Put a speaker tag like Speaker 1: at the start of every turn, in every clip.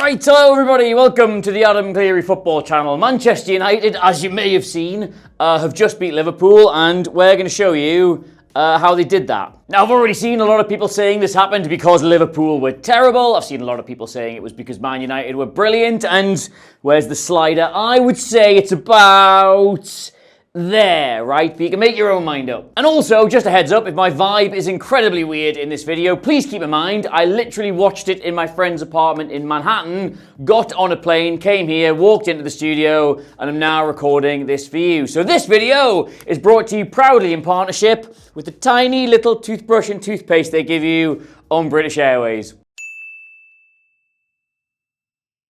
Speaker 1: Right, hello everybody, welcome to the Clery football channel. Manchester United, as you may have seen, have just beat Liverpool, and we're going to show you how they did that. Now, I've already seen a lot of people saying this happened because Liverpool were terrible. I've seen a lot of people saying it was because Man United were brilliant, and where's the slider? I would say it's about there, right? But you can make your own mind up. And also, just a heads up, if my vibe is incredibly weird in this video, please keep in mind, I literally watched it in my friend's apartment in Manhattan, got on a plane, came here, walked into the studio, and I'm now recording this for you. So this video is brought to you proudly in partnership with the tiny little toothbrush and toothpaste they give you on British Airways.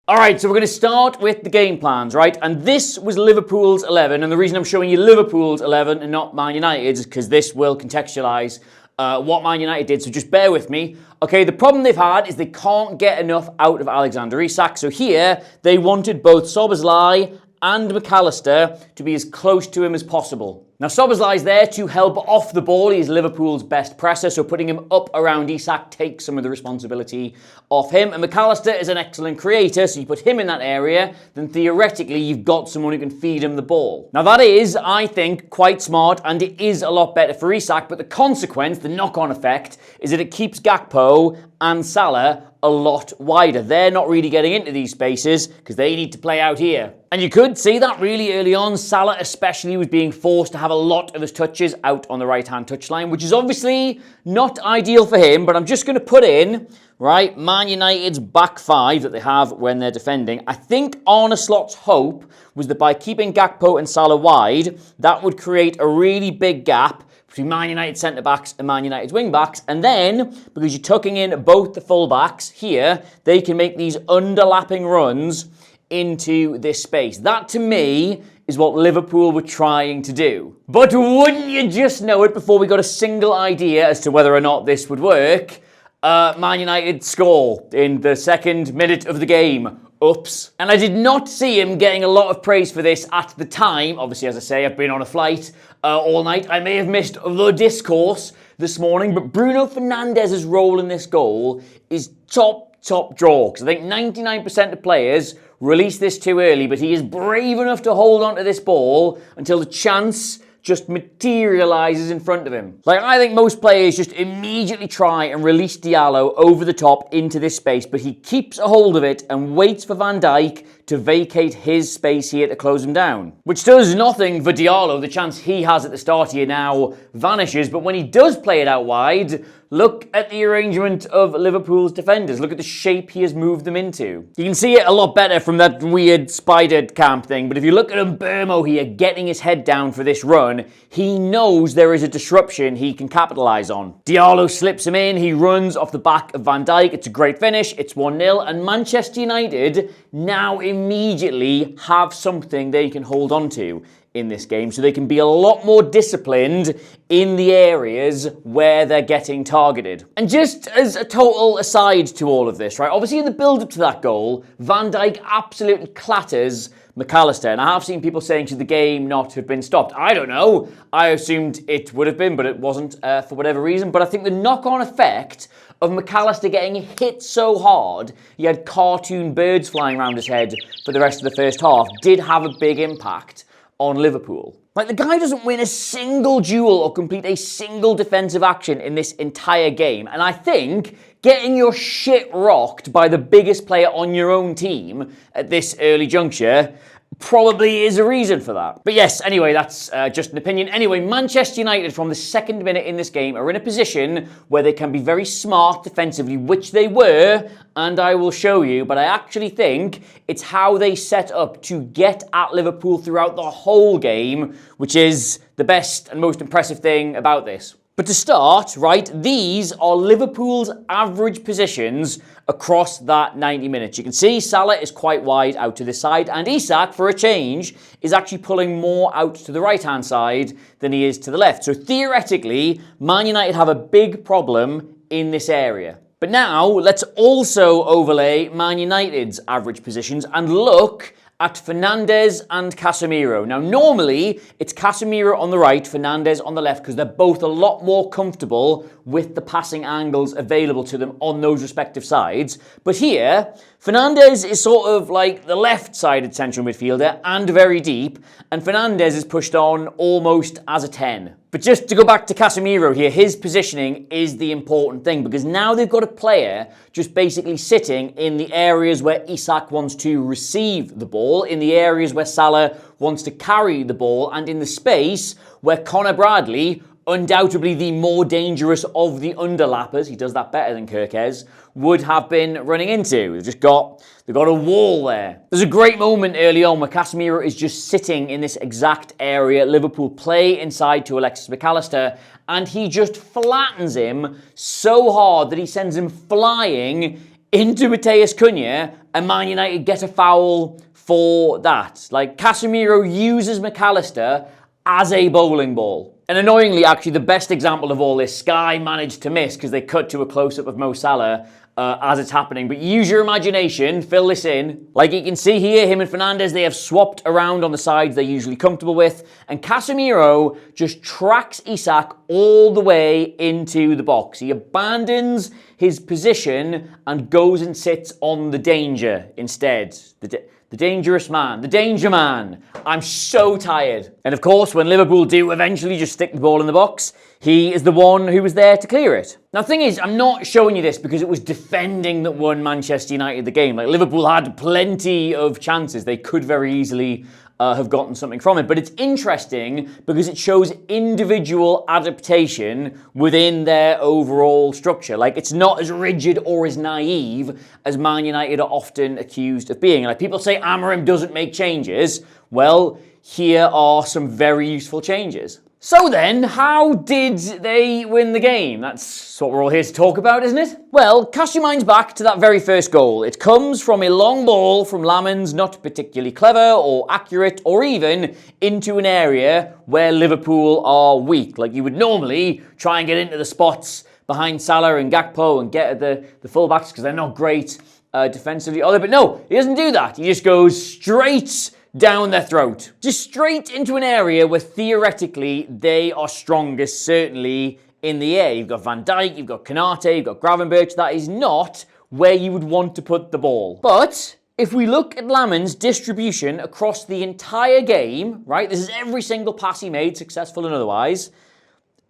Speaker 1: Alright, so we're going to start with the game plans, right? And this was Liverpool's 11, and the reason I'm showing you Liverpool's 11 and not Man United's is because this will contextualise what Man United did, so just bear with me. Okay, the problem they've had is they can't get enough out of Alexander Isak, so here they wanted both Szoboszlai and McAllister to be as close to him as possible. Now, Szoboszlai's there to help off the ball. He's Liverpool's best presser, so putting him up around Isak takes some of the responsibility off him. And McAllister is an excellent creator, so you put him in that area, then theoretically you've got someone who can feed him the ball. Now, that is, I think, quite smart, and it is a lot better for Isak, but the consequence, the knock-on effect, is that it keeps Gakpo and Salah a lot wider. They're not really getting into these spaces because they need to play out here. And you could see that really early on. Salah especially was being forced to have a lot of his touches out on the right-hand touchline, which is obviously not ideal for him, but I'm just going to put in, right, Man United's back five that they have when they're defending. I think Arne Slot's hope was that by keeping Gakpo and Salah wide, that would create a really big gap between Man United centre-backs and Man United's wing-backs, and then, because you're tucking in both the full-backs here, they can make these underlapping runs into this space. That, to me, is what Liverpool were trying to do. But wouldn't you just know it, before we got a single idea as to whether or not this would work, Man United score in the second minute of the game. Oops. And I did not see him getting a lot of praise for this at the time. Obviously, as I say, I've been on a flight all night. I may have missed the discourse this morning, but Bruno Fernandes's role in this goal is top draw. Because I think 99% of players release this too early, but he is brave enough to hold on to this ball until the chance just materialises in front of him. Like, I think most players just immediately try and release Diallo over the top into this space, but he keeps a hold of it and waits for Van Dijk to vacate his space here to close him down. Which does nothing for Diallo. The chance he has at the start here now vanishes, but when he does play it out wide, look at the arrangement of Liverpool's defenders. Look at the shape he has moved them into. You can see it a lot better from that weird spider camp thing, but if you look at Mbeumo here getting his head down for this run, he knows there is a disruption he can capitalise on. Diallo slips him in, he runs off the back of Van Dijk, it's a great finish, it's 1-0, and Manchester United now immediately have something they can hold on to in this game, so they can be a lot more disciplined in the areas where they're getting targeted. And just as a total aside to all of this, right, obviously in the build-up to that goal, Van Dijk absolutely clatters McAllister, and I have seen people saying, should the game not have been stopped? I don't know. I assumed it would have been, but it wasn't for whatever reason. But I think the knock-on effect of McAllister getting hit so hard, he had cartoon birds flying around his head for the rest of the first half, did have a big impact on Liverpool. Like, the guy doesn't win a single duel or complete a single defensive action in this entire game. And I think getting your shit rocked by the biggest player on your own team at this early juncture probably is a reason for that. But yes, anyway, that's just an opinion. Anyway, Manchester United from the second minute in this game are in a position where they can be very smart defensively, which they were, and I will show you, but I actually think it's how they set up to get at Liverpool throughout the whole game, which is the best and most impressive thing about this. But to start, right, these are Liverpool's average positions across that 90 minutes. You can see Salah is quite wide out to this side, and Isak, for a change, is actually pulling more out to the right-hand side than he is to the left. So theoretically, Man United have a big problem in this area. But now, let's also overlay Man United's average positions and look at Fernandes and Casemiro. Now, normally, it's Casemiro on the right, Fernandes on the left, because they're both a lot more comfortable with the passing angles available to them on those respective sides. But here, Fernandes is sort of like the left-sided central midfielder and very deep, and Fernandes is pushed on almost as a 10. But just to go back to Casemiro here, his positioning is the important thing, because now they've got a player just basically sitting in the areas where Isak wants to receive the ball, in the areas where Salah wants to carry the ball, and in the space where Conor Bradley, undoubtedly the more dangerous of the underlappers, he does that better than Kirkez, would have been running into. They've got a wall there. There's a great moment early on where Casemiro is just sitting in this exact area. Liverpool play inside to Alexis McAllister, and he just flattens him so hard that he sends him flying into Mateus Cunha, and Man United get a foul for that. Like, Casemiro uses McAllister as a bowling ball. And annoyingly, actually, the best example of all this, Sky managed to miss because they cut to a close-up of Mo Salah as it's happening. But use your imagination, fill this in. Like you can see here, him and Fernandes, they have swapped around on the sides they're usually comfortable with. And Casemiro just tracks Isak all the way into the box. He abandons his position and goes and sits on the danger instead. The dangerous man, the danger man. I'm so tired. And of course, when Liverpool do eventually just stick the ball in the box, he is the one who was there to clear it. Now, the thing is, I'm not showing you this because it was defending that won Manchester United the game. Like, Liverpool had plenty of chances. They could very easily have gotten something from it. But it's interesting because it shows individual adaptation within their overall structure. Like, it's not as rigid or as naive as Man United are often accused of being. Like, people say Amorim doesn't make changes. Well, here are some very useful changes. So then, how did they win the game? That's what we're all here to talk about, isn't it? Well, cast your minds back to that very first goal. It comes from a long ball from Lamens, not particularly clever or accurate, or even into an area where Liverpool are weak. Like, you would normally try and get into the spots behind Salah and Gakpo and get at the fullbacks because they're not great defensively. But no, he doesn't do that. He just goes straight down their throat. Just straight into an area where theoretically they are strongest, certainly in the air. You've got Van Dijk, you've got Konate, you've got Gravenberch. That is not where you would want to put the ball. But if we look at Lamens' distribution across the entire game, right, this is every single pass he made, successful and otherwise,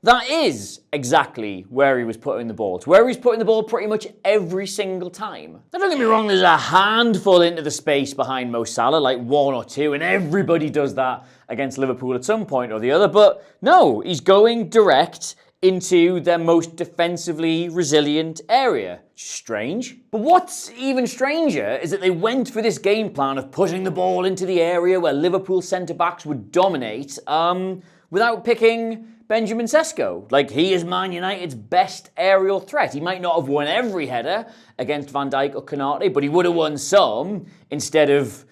Speaker 1: that is exactly where he was putting the ball. It's where he's putting the ball pretty much every single time. Now, don't get me wrong, there's a handful into the space behind Mo Salah, like one or two, and everybody does that against Liverpool at some point or the other. But no, he's going direct into their most defensively resilient area. Strange. But what's even stranger is that they went for this game plan of putting the ball into the area where Liverpool centre-backs would dominate without picking Benjamin Sesko. Like, he is Man United's best aerial threat. He might not have won every header against Van Dijk or Konate, but he would have won some instead of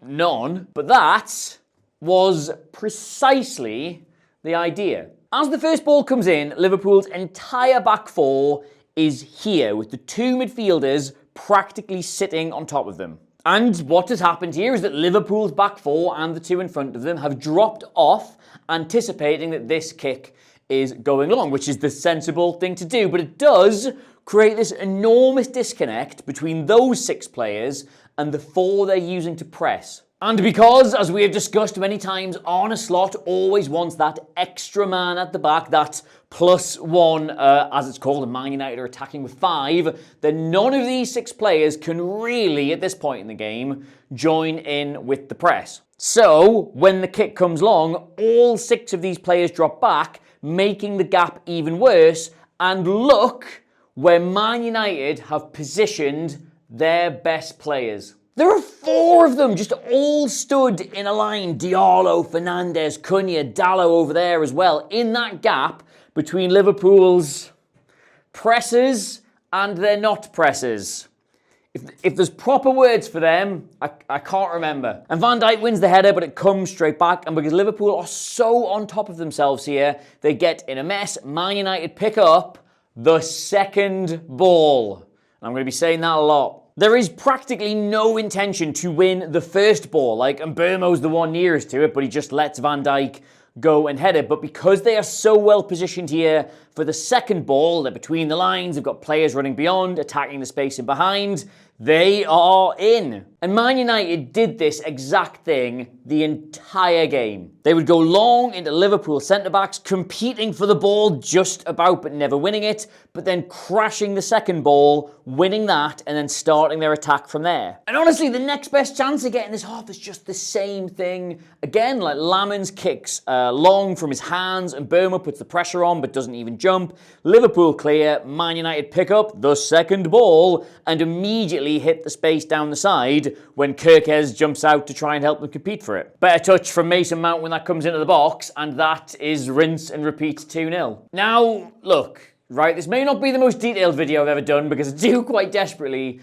Speaker 1: none. But that was precisely the idea. As the first ball comes in, Liverpool's entire back four is here, with the two midfielders practically sitting on top of them. And what has happened here is that Liverpool's back four and the two in front of them have dropped off, anticipating that this kick is going long, which is the sensible thing to do. But it does create this enormous disconnect between those six players and the four they're using to press. And because, as we have discussed many times, Arne Slot always wants that extra man at the back, that +1, as it's called, and Man United are attacking with 5, then none of these six players can really, at this point in the game, join in with the press. So, when the kick comes long, all 6 of these players drop back, making the gap even worse, and look where Man United have positioned their best players. There are 4 of them just all stood in a line. Diallo, Fernandes, Cunha, Dallo over there as well, in that gap between Liverpool's pressers and their not pressers. If there's proper words for them, I can't remember. And Van Dijk wins the header, but it comes straight back. And because Liverpool are so on top of themselves here, they get in a mess. Man United pick up the second ball. And I'm going to be saying that a lot. There is practically no intention to win the first ball. Like, Mbeumo's the one nearest to it, but he just lets Van Dijk go and head it. But because they are so well positioned here for the second ball, they're between the lines, they've got players running beyond, attacking the space in behind, they are in. And Man United did this exact thing the entire game. They would go long into Liverpool centre-backs, competing for the ball just about but never winning it, but then crashing the second ball, winning that, and then starting their attack from there. And honestly, the next best chance of getting this half is just the same thing. Again, like Lammens kicks long from his hands, and Burma puts the pressure on but doesn't even jump. Liverpool clear, Man United pick up the second ball and immediately hit the space down the side when Kirkez jumps out to try and help them compete for it. Better touch from Mason Mount when that comes into the box, and that is rinse and repeat 2-0. Now, look, right, this may not be the most detailed video I've ever done because I do quite desperately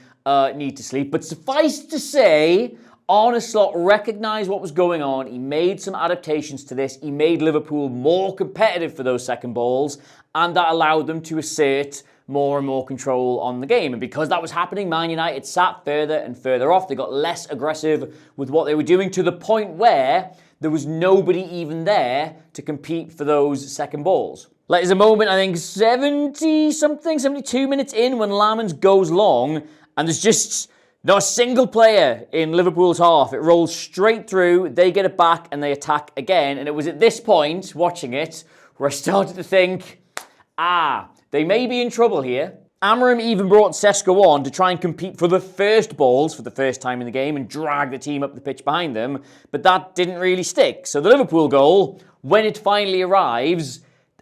Speaker 1: need to sleep, but suffice to say, Arne Slot recognised what was going on. He made some adaptations to this. He made Liverpool more competitive for those second balls, and that allowed them to assert more and more control on the game. And because that was happening, Man United sat further and further off. They got less aggressive with what they were doing, to the point where there was nobody even there to compete for those second balls. Like, there's a moment, I think 70-something, 72 minutes in, when Lammens goes long, and there's just not a single player in Liverpool's half. It rolls straight through, they get it back, and they attack again. And it was at this point, watching it, where I started to think, they may be in trouble here. Amorim even brought Sesko on to try and compete for the first balls for the first time in the game and drag the team up the pitch behind them, but that didn't really stick. So the Liverpool goal, when it finally arrives,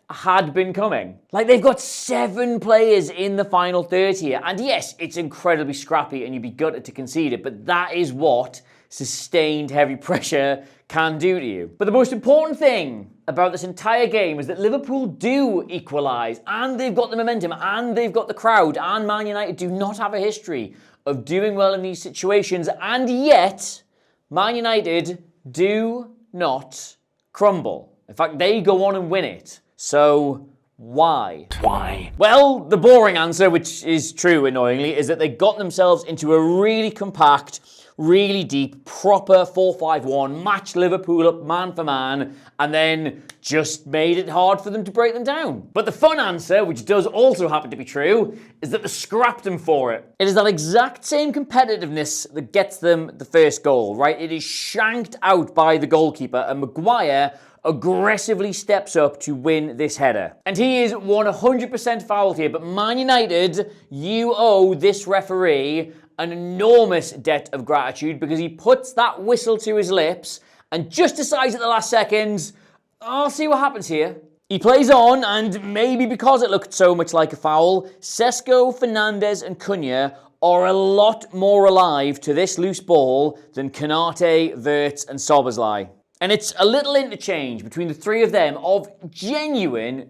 Speaker 1: had been coming. Like, they've got 7 players in the final 30 here, and yes, it's incredibly scrappy and you'd be gutted to concede it, but that is what sustained heavy pressure can do to you. But the most important thing about this entire game is that Liverpool do equalise, and they've got the momentum, and they've got the crowd, and Man United do not have a history of doing well in these situations, and yet Man United do not crumble. In fact, they go on and win it. So why? Why? Well, the boring answer, which is true annoyingly, is that they got themselves into a really compact, really deep, proper 4-5-1, matched Liverpool up man for man, and then just made it hard for them to break them down. But the fun answer, which does also happen to be true, is that they scrapped them for it. It is that exact same competitiveness that gets them the first goal, right? It is shanked out by the goalkeeper, and Maguire aggressively steps up to win this header. And he is 100% fouled here, but Man United, you owe this referee an enormous debt of gratitude, because he puts that whistle to his lips and just decides at the last seconds, I'll see what happens here. He plays on, and maybe because it looked so much like a foul, Sesko, Fernandes and Cunha are a lot more alive to this loose ball than Konate, Wirtz and Szoboszlai. And it's a little interchange between the three of them of genuine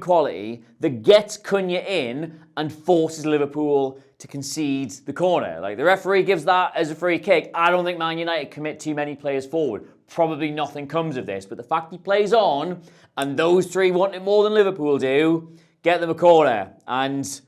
Speaker 1: quality that gets Cunha in and forces Liverpool to concede the corner. Like, the referee gives that as a free kick. I don't think Man United commit too many players forward. Probably nothing comes of this, but the fact he plays on and those three want it more than Liverpool do, get them a corner. And,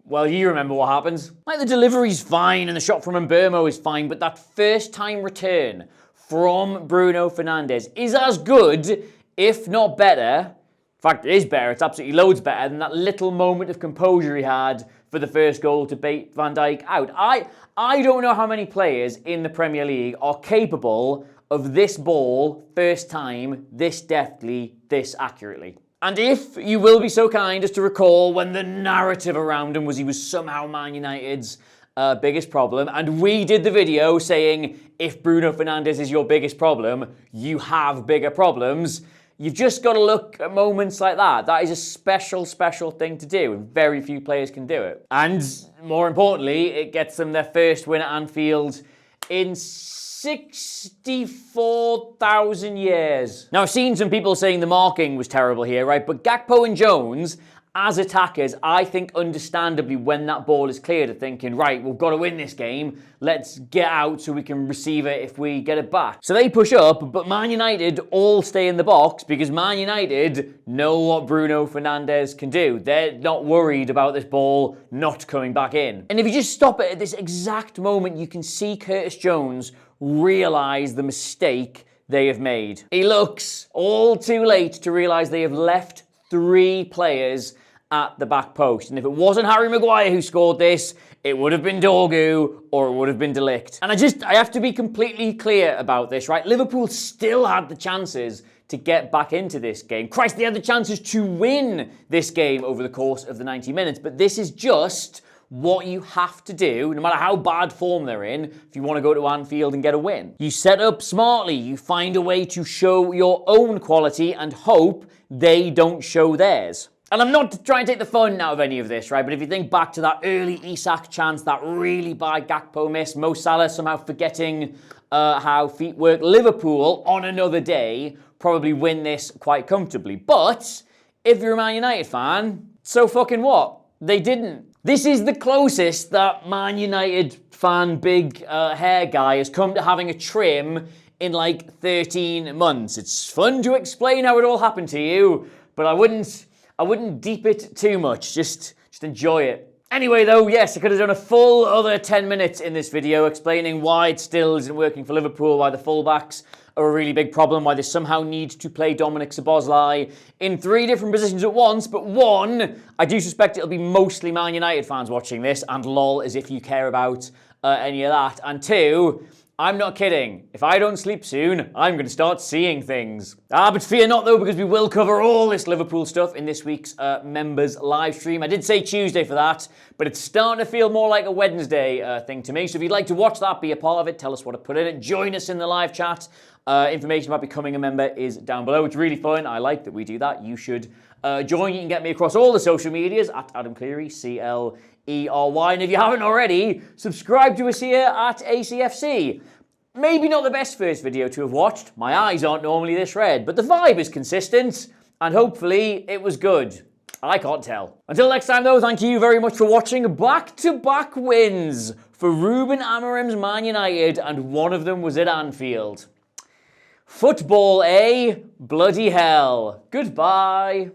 Speaker 1: well, you remember what happens. Like, the delivery's fine and the shot from Mbeumo is fine, but that first time return from Bruno Fernandes is as good, if not better. In fact, it is better. It's absolutely loads better than that little moment of composure he had for the first goal to bait Van Dijk out. I don't know how many players in the Premier League are capable of this ball, first time, this deftly, this accurately. And if you will be so kind as to recall when the narrative around him was he was somehow Man United's biggest problem, and we did the video saying, if Bruno Fernandes is your biggest problem, you have bigger problems. You've just got to look at moments like that. That is a special thing to do, and very few players can do it. And more importantly, it gets them their first win at Anfield in 64,000 years. Now, I've seen some people saying the marking was terrible here, right? But Gakpo and Jones, as attackers, I think understandably when that ball is cleared are thinking, right, we've got to win this game. Let's get out so we can receive it if we get it back. So they push up, but Man United all stay in the box because Man United know what Bruno Fernandes can do. They're not worried about this ball not coming back in. And if you just stop it at this exact moment, you can see Curtis Jones realise the mistake they have made. He looks all too late to realise they have left 3 players at the back post. And if it wasn't Harry Maguire who scored this, it would have been Dorgu or it would have been De Ligt. And I have to be completely clear about this, right? Liverpool still had the chances to get back into this game. Christ, they had the chances to win this game over the course of the 90 minutes, but this is just what you have to do, no matter how bad form they're in, if you want to go to Anfield and get a win. You set up smartly, you find a way to show your own quality and hope they don't show theirs. And I'm not trying to take the fun out of any of this, right? But if you think back to that early Isak chance, that really bad Gakpo miss, Mo Salah somehow forgetting how feet work, Liverpool, on another day, probably win this quite comfortably. But if you're a Man United fan, so fucking what? They didn't. This is the closest that Man United fan big hair guy has come to having a trim in like 13 months. It's fun to explain how it all happened to you, but I wouldn't deep it too much. Just enjoy it. Anyway though, yes, I could have done a full other 10 minutes in this video explaining why it still isn't working for Liverpool, why the fullbacks are a really big problem, why they somehow need to play Dominic Szoboszlai in 3 different positions at once, but 1, I do suspect it'll be mostly Man United fans watching this, and lol, as if you care about any of that, and 2, I'm not kidding. If I don't sleep soon, I'm going to start seeing things. But fear not though, because we will cover all this Liverpool stuff in this week's members live stream. I did say Tuesday for that, but it's starting to feel more like a Wednesday thing to me. So if you'd like to watch that, be a part of it, tell us what to put in it, join us in the live chat. Information about becoming a member is down below. It's really fun. I like that we do that. You should join. You can get me across all the social medias at Adam Clery, CLERY. And if you haven't already, subscribe to us here at ACFC. Maybe not the best first video to have watched. My eyes aren't normally this red, but the vibe is consistent, and hopefully it was good. I can't tell. Until next time though, thank you very much for watching. Back-to-back wins for Ruben Amorim's Man United, and one of them was at Anfield. Football, eh? Bloody hell. Goodbye.